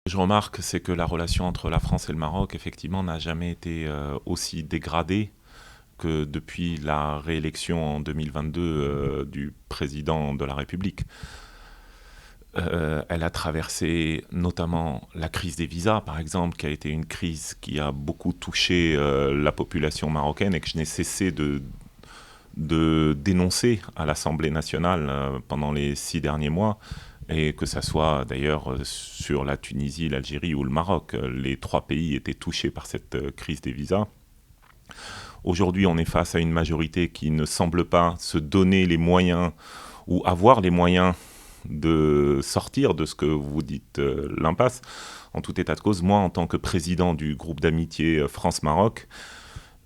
Je remarque, c'est que la relation entre la France et le Maroc, effectivement, n'a jamais été aussi dégradée que depuis la réélection en 2022 du président de la République. Elle a traversé notamment la crise des visas, par exemple, qui a été une crise qui a beaucoup touché la population marocaine et que je n'ai cessé de dénoncer à l'Assemblée nationale pendant les 6 derniers mois, et que ça soit d'ailleurs sur la Tunisie, l'Algérie ou le Maroc. Les 3 pays étaient touchés par cette crise des visas. Aujourd'hui, on est face à une majorité qui ne semble pas se donner les moyens ou avoir les moyens de sortir de ce que vous dites l'impasse. En tout état de cause, moi, en tant que président du groupe d'amitié France-Maroc,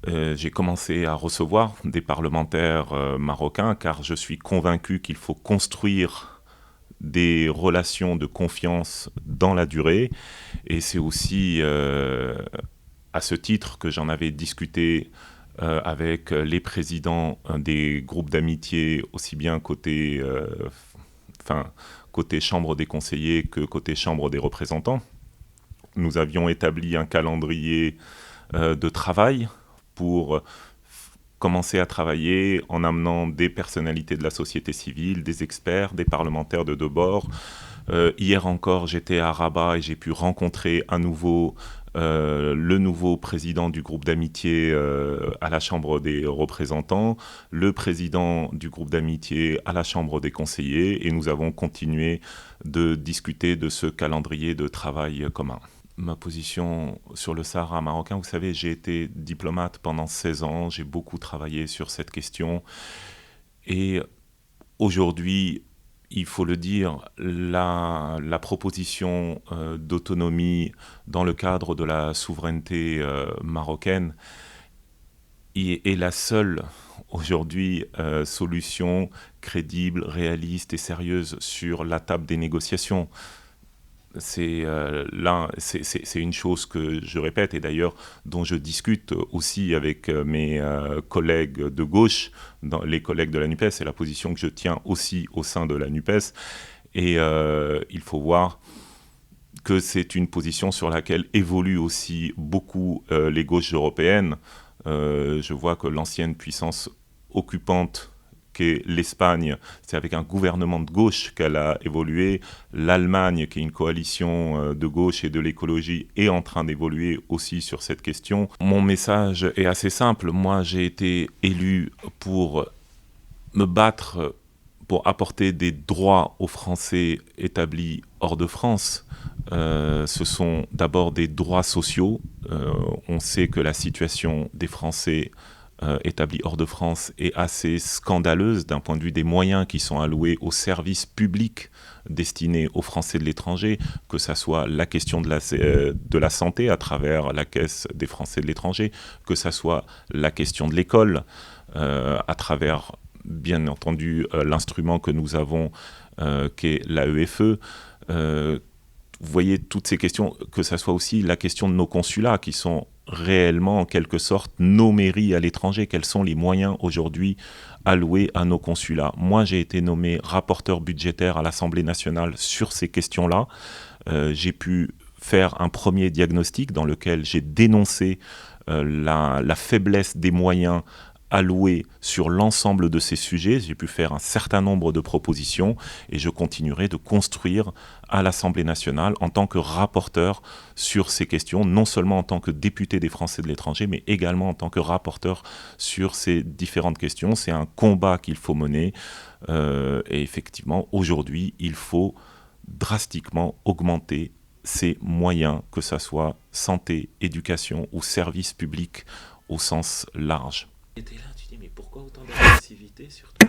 j'ai commencé à recevoir des parlementaires marocains car je suis convaincu qu'il faut construire des relations de confiance dans la durée. Et c'est aussi à ce titre que j'en avais discuté avec les présidents des groupes d'amitié, aussi bien côté Chambre des conseillers que côté Chambre des représentants. Nous avions établi un calendrier de travail pour commencer à travailler en amenant des personnalités de la société civile, des experts, des parlementaires de deux bords. Hier encore, j'étais à Rabat et j'ai pu rencontrer à nouveau le nouveau président du groupe d'amitié à la Chambre des représentants, le président du groupe d'amitié à la Chambre des conseillers, et nous avons continué de discuter de ce calendrier de travail commun. Ma position sur le Sahara marocain, vous savez, j'ai été diplomate pendant 16 ans, j'ai beaucoup travaillé sur cette question, et aujourd'hui, il faut le dire, la proposition d'autonomie dans le cadre de la souveraineté marocaine est la seule aujourd'hui solution crédible, réaliste et sérieuse sur la table des négociations. C'est une chose que je répète et d'ailleurs dont je discute aussi avec mes collègues de gauche, les collègues de la NUPES, c'est la position que je tiens aussi au sein de la NUPES. Et il faut voir que c'est une position sur laquelle évoluent aussi beaucoup les gauches européennes. Je vois que l'ancienne puissance occupante qu'est l'Espagne, c'est avec un gouvernement de gauche qu'elle a évolué. L'Allemagne, qui est une coalition de gauche et de l'écologie, est en train d'évoluer aussi sur cette question. Mon message est assez simple. Moi, j'ai été élu pour me battre pour apporter des droits aux Français établis hors de France. Ce sont d'abord des droits sociaux. On sait que la situation des Français établis hors de France est assez scandaleuse d'un point de vue des moyens qui sont alloués aux services publics destinés aux Français de l'étranger, que ce soit la question de la santé à travers la Caisse des Français de l'étranger, que ce soit la question de l'école à travers, bien entendu, l'instrument que nous avons qu'est l'AEFE. Vous voyez toutes ces questions, que ce soit aussi la question de nos consulats qui sont réellement en quelque sorte nos mairies à l'étranger. Quels sont les moyens aujourd'hui alloués à nos consulats? Moi, j'ai été nommé rapporteur budgétaire à l'Assemblée nationale sur ces questions-là. J'ai pu faire un premier diagnostic dans lequel j'ai dénoncé la faiblesse des moyens alloués sur l'ensemble de ces sujets. J'ai pu faire un certain nombre de propositions et je continuerai de construire à l'Assemblée nationale en tant que rapporteur sur ces questions, non seulement en tant que député des Français de l'étranger, mais également en tant que rapporteur sur ces différentes questions. C'est un combat qu'il faut mener et effectivement, aujourd'hui, il faut drastiquement augmenter ces moyens, que ce soit santé, éducation ou services publics au sens large. Et t'es là, tu dis, mais pourquoi autant d'agressivité surtout?